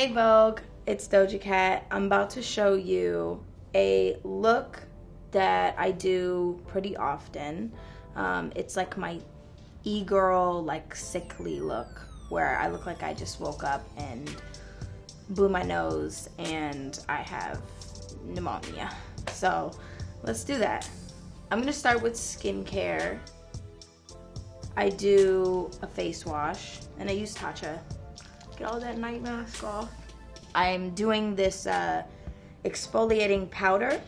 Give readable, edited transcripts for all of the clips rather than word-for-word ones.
Hey Vogue, it's Doja Cat. I'm about to show you a look that I do pretty often. It's like my e-girl, like sickly look, where I look like I just woke up and blew my nose and I have pneumonia. So let's do that. I'm gonna start with skincare. I do a face wash and I use Tatcha. Get all that night mask off. I'm doing this exfoliating powder.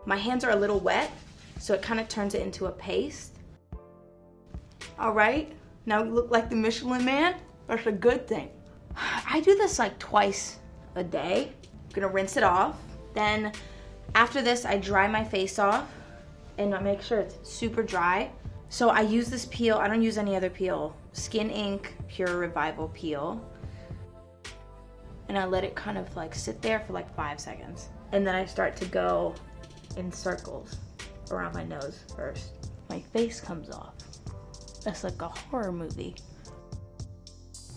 My hands are a little wet, so it kind of turns it into a paste. All right, now we look like the Michelin Man. That's a good thing. I do this like twice a day. I'm gonna rinse it off. Then after this, I dry my face off and I make sure it's super dry. So I use this peel, I don't use any other peel. Skin Ink Pure Revival Peel. And I let it kind of like sit there for like 5 seconds. And then I start to go in circles around my nose first. My face comes off. That's like a horror movie.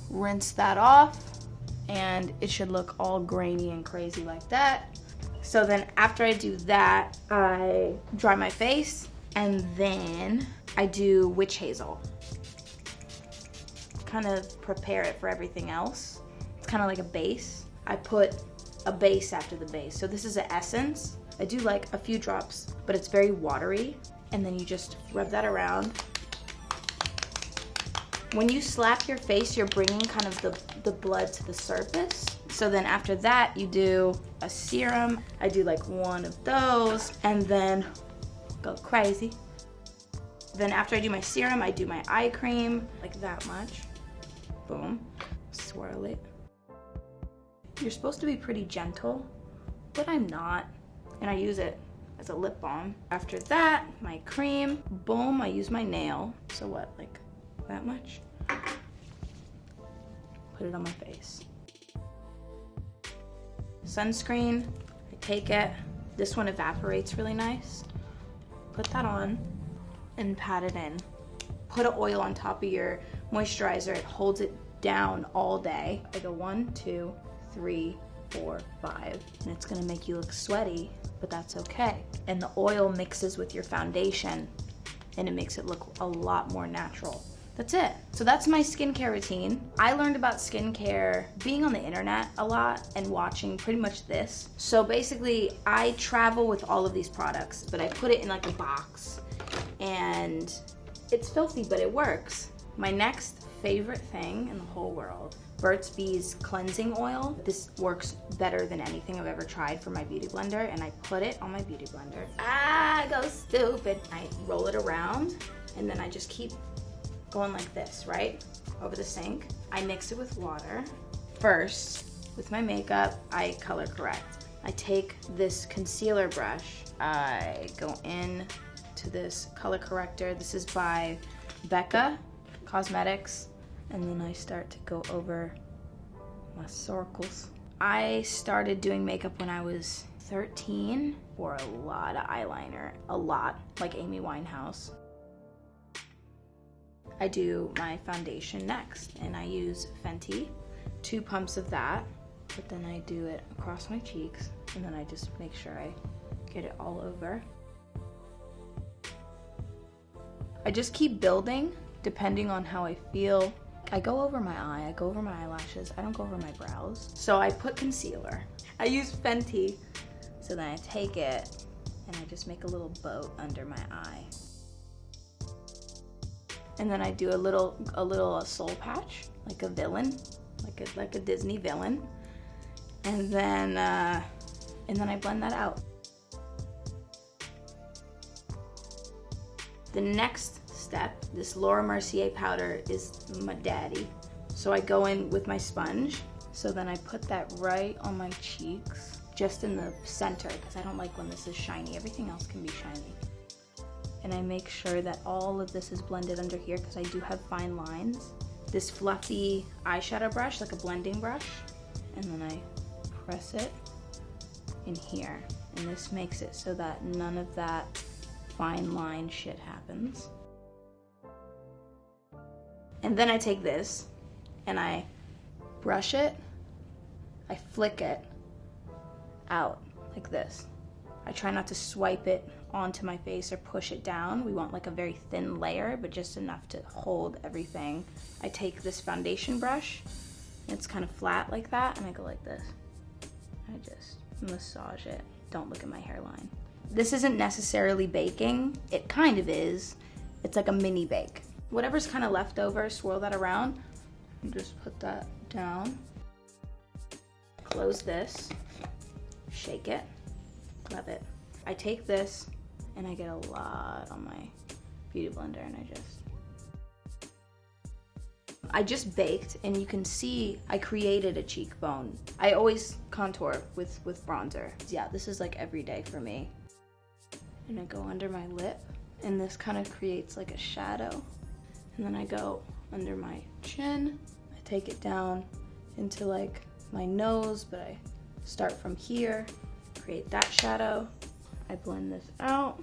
Rinse that off and it should look all grainy and crazy like that. So then after I do that, I dry my face and then I do witch hazel. Kind of prepare it for everything else. It's kind of like a base. I put a base after the base. So this is an essence. I do like a few drops, but it's very watery. And then you just rub that around. When you slap your face, you're bringing kind of the blood to the surface. So then after that, you do a serum. I do like one of those and then go crazy. Then after I do my serum, I do my eye cream, like that much. Boom, swirl it. You're supposed to be pretty gentle, but I'm not. And I use it as a lip balm. After that, my cream, boom, I use my nail. So what, like that much? Put it on my face. Sunscreen, I take it. This one evaporates really nice. Put that on and pat it in. Put an oil on top of your moisturizer. It holds it down all day. I go 1, 2, 3, 4, 5. And it's gonna make you look sweaty, but that's okay. And the oil mixes with your foundation and it makes it look a lot more natural. That's it. So that's my skincare routine. I learned about skincare being on the internet a lot and watching pretty much this. So basically I travel with all of these products, but I put it in like a box and it's filthy, but it works. My next favorite thing in the whole world, Burt's Bees cleansing oil. This works better than anything I've ever tried for my beauty blender, and I put it on my beauty blender. I go stupid. I roll it around and then I just keep going like this, right? Over the sink. I mix it with water. First, with my makeup, I color correct. I take this concealer brush. I go in to this color corrector. This is by Becca Cosmetics. And then I start to go over my circles. I started doing makeup when I was 13. Wore a lot of eyeliner, a lot, like Amy Winehouse. I do my foundation next, and I use Fenty, 2 pumps of that, but then I do it across my cheeks, and then I just make sure I get it all over. I just keep building depending on how I feel. I go over my eye, I go over my eyelashes, I don't go over my brows. So I put concealer. I use Fenty, so then I take it and I just make a little boat under my eye. And then I do a little soul patch, like a villain, like a Disney villain. And then I blend that out. The next step, this Laura Mercier powder is my daddy. So I go in with my sponge. So then I put that right on my cheeks, just in the center, because I don't like when this is shiny. Everything else can be shiny. And I make sure that all of this is blended under here because I do have fine lines. This fluffy eyeshadow brush, like a blending brush, and then I press it in here. And this makes it so that none of that fine line shit happens. And then I take this and I brush it I flick it out like this. I try not to swipe it onto my face or push it down. We want like a very thin layer, but just enough to hold everything. I take this foundation brush, and it's kind of flat like that, and I go like this. I just massage it. Don't look at my hairline. This isn't necessarily baking. It kind of is. It's like a mini bake. Whatever's kind of left over, swirl that around and just put that down. Close this, shake it, love it. I take this and I get a lot on my beauty blender, and I just baked, and you can see I created a cheekbone. I always contour with bronzer. Yeah, this is like every day for me. And I go under my lip, and this kind of creates like a shadow. And then I go under my chin. I take it down into like my nose, but I start from here, create that shadow. I blend this out.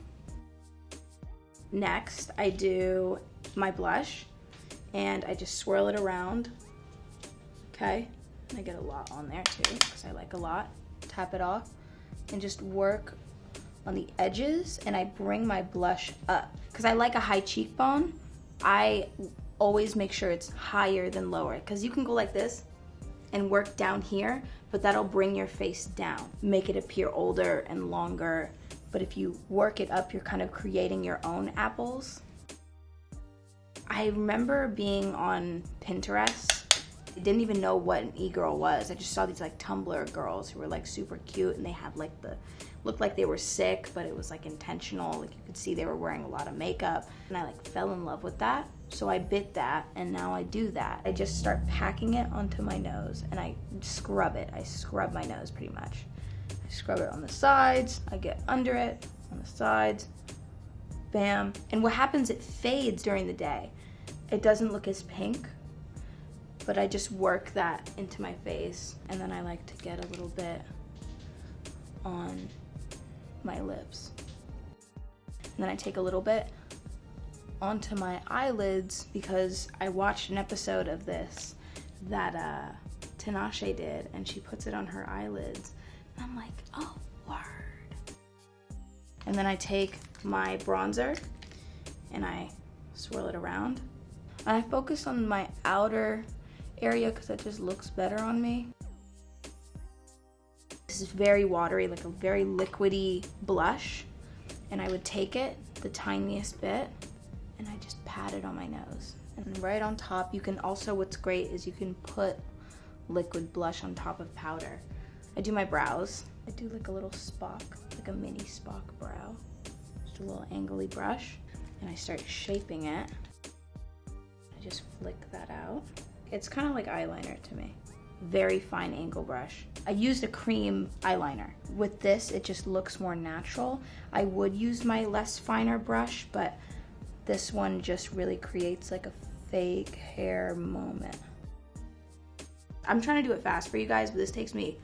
Next, I do my blush, and I just swirl it around, okay? And I get a lot on there too, because I like a lot. Tap it off, and just work on the edges, and I bring my blush up. Because I like a high cheekbone, I always make sure it's higher than lower, because you can go like this and work down here, but that'll bring your face down, make it appear older and longer. But if you work it up, you're kind of creating your own apples. I remember being on Pinterest. I didn't even know what an e-girl was. I just saw these like Tumblr girls who were like super cute, and they had like looked like they were sick, but it was like intentional. Like you could see they were wearing a lot of makeup, and I like fell in love with that. So I bit that, and now I do that. I just start packing it onto my nose, and I scrub it. I scrub my nose pretty much. I scrub it on the sides, I get under it, on the sides, bam. And what happens, it fades during the day. It doesn't look as pink, but I just work that into my face, and then I like to get a little bit on my lips. And then I take a little bit onto my eyelids, because I watched an episode of this that Tinashe did, and she puts it on her eyelids. And I'm like, oh, word. And then I take my bronzer and I swirl it around. And I focus on my outer area because it just looks better on me. This is very watery, like a very liquidy blush. And I would take it, the tiniest bit, and I just pat it on my nose. And right on top, you can also, what's great is you can put liquid blush on top of powder. I do my brows. I do like a little Spock, like a mini Spock brow. Just a little angly brush. And I start shaping it. I just flick that out. It's kind of like eyeliner to me. Very fine angle brush. I used a cream eyeliner. With this, it just looks more natural. I would use my less finer brush, but this one just really creates like a fake hair moment. I'm trying to do it fast for you guys, but this takes me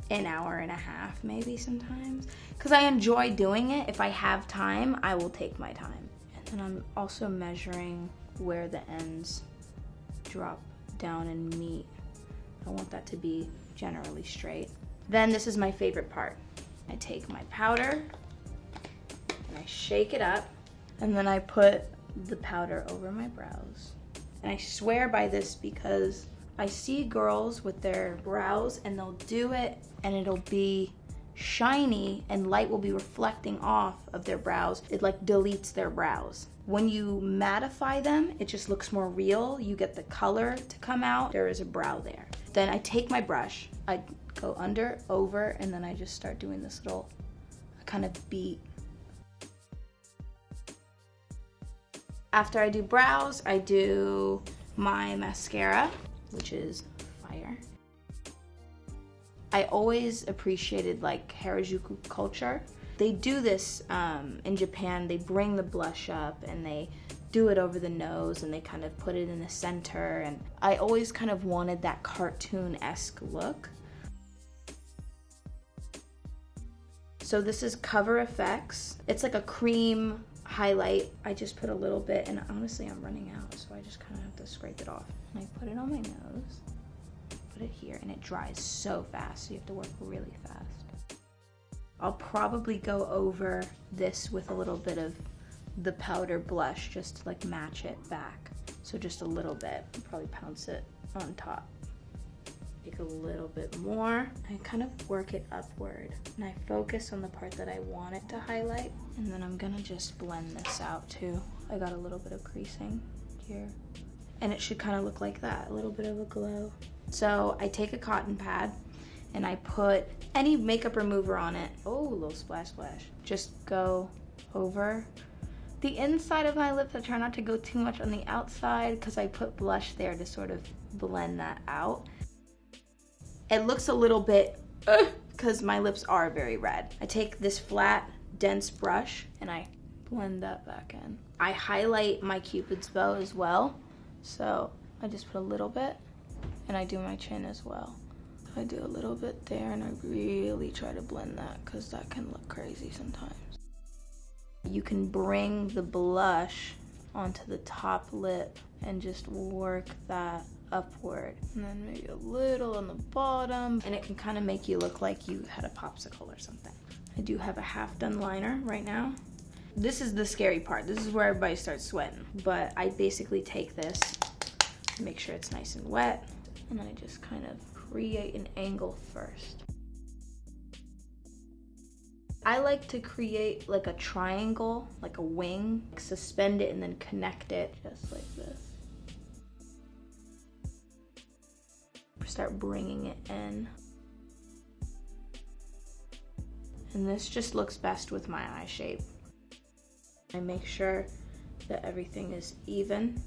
an hour and a half maybe sometimes, because I enjoy doing it. If I have time, I will take my time. And then I'm also measuring where the ends drop down and meet. I want that to be generally straight. Then this is my favorite part. I take my powder and I shake it up, and then I put the powder over my brows. And I swear by this because I see girls with their brows and they'll do it and it'll be shiny and light will be reflecting off of their brows. It like deletes their brows. When you mattify them, it just looks more real. You get the color to come out. There is a brow there. Then I take my brush, I go under, over, and then I just start doing this little kind of beat. After I do brows, I do my mascara, which is fire. I always appreciated like Harajuku culture. They do this in Japan. They bring the blush up and they do it over the nose and they kind of put it in the center. And I always kind of wanted that cartoon-esque look. So this is Cover FX. It's like a cream highlight. I just put a little bit, and honestly I'm running out, so I just kind of have to scrape it off. And I put it on my nose. put it here, and it dries so fast, so you have to work really fast. I'll probably go over this with a little bit of the powder blush just to like match it back. So just a little bit, probably pounce it on top. Take a little bit more. I kind of work it upward, and I focus on the part that I want it to highlight. And then I'm gonna just blend this out too. I got a little bit of creasing here. And it should kind of look like that, a little bit of a glow. So I take a cotton pad and I put any makeup remover on it. Oh, a little splash splash. Just go over the inside of my lips. I try not to go too much on the outside because I put blush there to sort of blend that out. It looks a little bit, because my lips are very red. I take this flat, dense brush and I blend that back in. I highlight my Cupid's bow as well. So I just put a little bit, and I do my chin as well. I do a little bit there, and I really try to blend that because that can look crazy sometimes. You can bring the blush onto the top lip and just work that upward, and then maybe a little on the bottom, and it can kind of make you look like you had a popsicle or something. I do have a half done liner right now. This is the scary part. This is where everybody starts sweating, but I basically take this, make sure it's nice and wet, and I just kind of create an angle first. I like to create like a triangle, like a wing, suspend it and then connect it just like this. Start bringing it in. And this just looks best with my eye shape. I make sure that everything is even.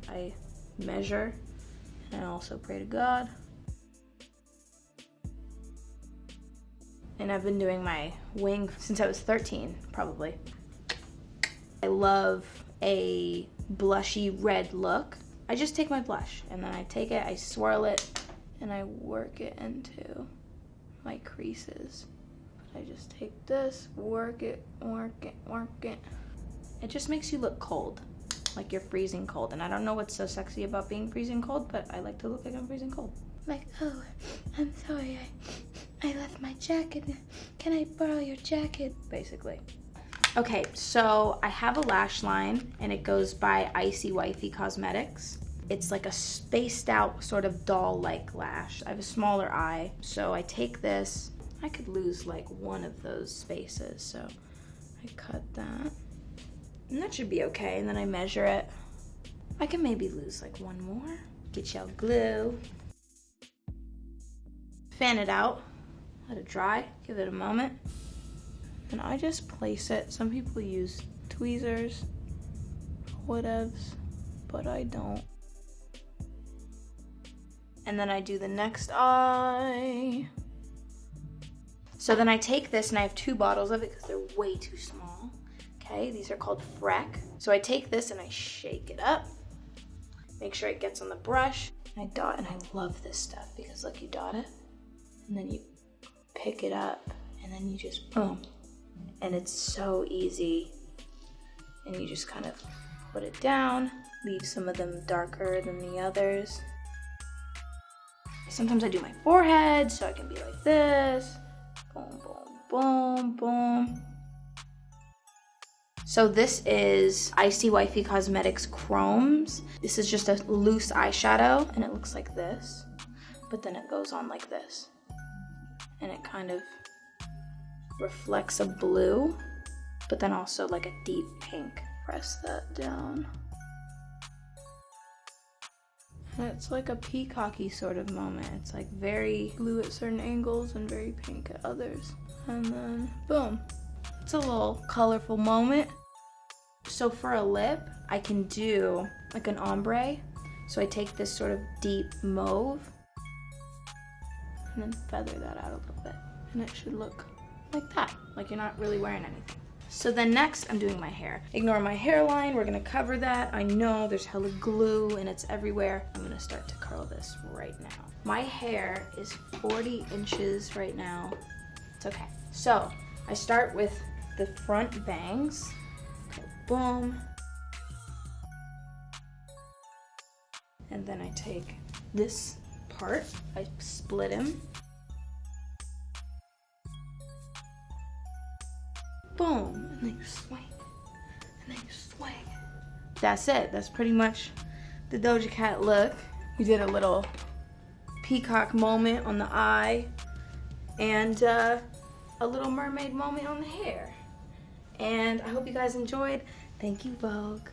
I measure, and I also pray to God. And I've been doing my wing since I was 13, probably. I love a blushy red look. I just take my blush, and then I take it, I swirl it, and I work it into my creases. But I just take this, work it, work it, work it. It just makes you look cold, like you're freezing cold. And I don't know what's so sexy about being freezing cold, but I like to look like I'm freezing cold. Like, oh, I'm sorry, I left my jacket. Can I borrow your jacket? Basically. Okay, so I have a lash line, and it goes by Icy Wifey Cosmetics. It's like a spaced out sort of doll-like lash. I have a smaller eye, so I take this. I could lose like one of those spaces, so I cut that. And that should be okay, and then I measure it. I can maybe lose like one more. Get y'all glue. Fan it out, let it dry, give it a moment. And I just place it. Some people use tweezers, whatevs, but I don't. And then I do the next eye. So then I take this, and I have 2 bottles of it because they're way too small. Okay, these are called Freck. So I take this and I shake it up. Make sure it gets on the brush. I dot, and I love this stuff because look, you dot it, and then you pick it up, and then you just boom. And it's so easy. And you just kind of put it down, leave some of them darker than the others. Sometimes I do my forehead, so I can be like this. Boom, boom, boom, boom. So this is Icy Wifey Cosmetics Chromes. This is just a loose eyeshadow, and it looks like this, but then it goes on like this. And it kind of reflects a blue, but then also like a deep pink. Press that down. And it's like a peacocky sort of moment. It's like very blue at certain angles and very pink at others. And then boom. It's a little colorful moment. So for a lip, I can do like an ombre. So I take this sort of deep mauve and then feather that out a little bit. And it should look like that, like you're not really wearing anything. So then next, I'm doing my hair. Ignore my hairline, we're gonna cover that. I know there's hella glue and it's everywhere. I'm gonna start to curl this right now. My hair is 40 inches right now. It's okay. So I start with the front bangs. Go boom. And then I take this part. I split him. Boom, and then you swing, and then you swing. That's it. That's pretty much the Doja Cat look. We did a little peacock moment on the eye and a little mermaid moment on the hair. And I hope you guys enjoyed. Thank you, Vogue.